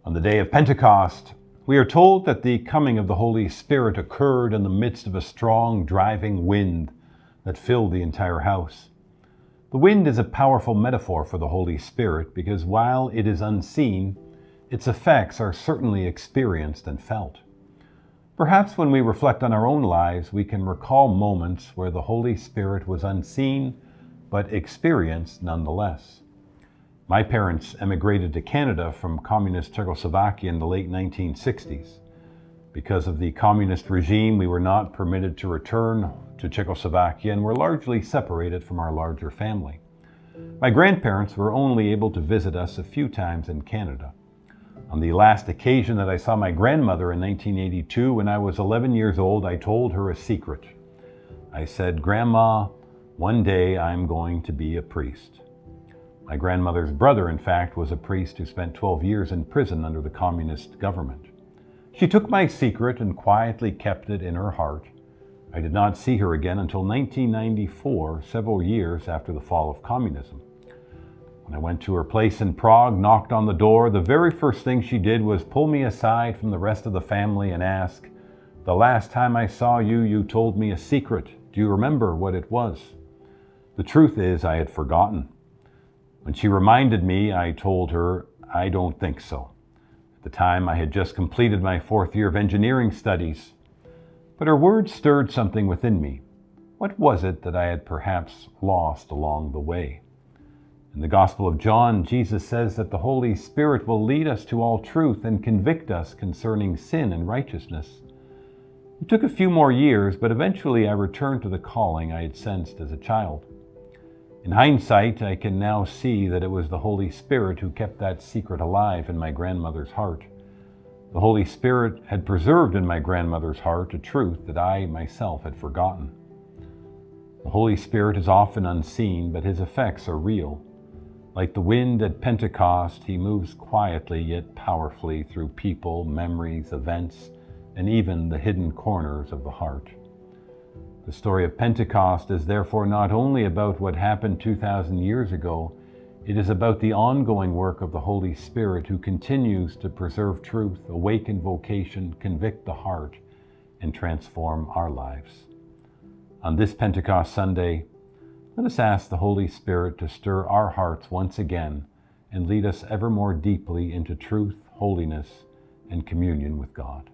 On the day of Pentecost, we are told that the coming of the Holy Spirit occurred in the midst of a strong driving wind that filled the entire house. The wind is a powerful metaphor for the Holy Spirit because while it is unseen, its effects are certainly experienced and felt. Perhaps when we reflect on our own lives, we can recall moments where the Holy Spirit was unseen but experienced nonetheless. My parents emigrated to Canada from communist Czechoslovakia in the late 1960s. Because of the communist regime, we were not permitted to return to Czechoslovakia and were largely separated from our larger family. My grandparents were only able to visit us a few times in Canada. On the last occasion that I saw my grandmother in 1982, when I was 11 years old, I told her a secret. I said, "Grandma, one day I'm going to be a priest." My grandmother's brother, in fact, was a priest who spent 12 years in prison under the communist government. She took my secret and quietly kept it in her heart. I did not see her again until 1994, several years after the fall of communism. When I went to her place in Prague, knocked on the door, the very first thing she did was pull me aside from the rest of the family and ask, "The last time I saw you, you told me a secret. Do you remember what it was?" The truth is, I had forgotten. When she reminded me, I told her, "I don't think so." At the time, I had just completed my 4th year of engineering studies. But her words stirred something within me. What was it that I had perhaps lost along the way? In the Gospel of John, Jesus says that the Holy Spirit will lead us to all truth and convict us concerning sin and righteousness. It took a few more years, but eventually I returned to the calling I had sensed as a child. In hindsight, I can now see that it was the Holy Spirit who kept that secret alive in my grandmother's heart. The Holy Spirit had preserved in my grandmother's heart a truth that I myself had forgotten. The Holy Spirit is often unseen, but his effects are real. Like the wind at Pentecost, he moves quietly yet powerfully through people, memories, events, and even the hidden corners of the heart. The story of Pentecost is therefore not only about what happened 2,000 years ago, it is about the ongoing work of the Holy Spirit who continues to preserve truth, awaken vocation, convict the heart, and transform our lives. On this Pentecost Sunday, let us ask the Holy Spirit to stir our hearts once again and lead us ever more deeply into truth, holiness, and communion with God.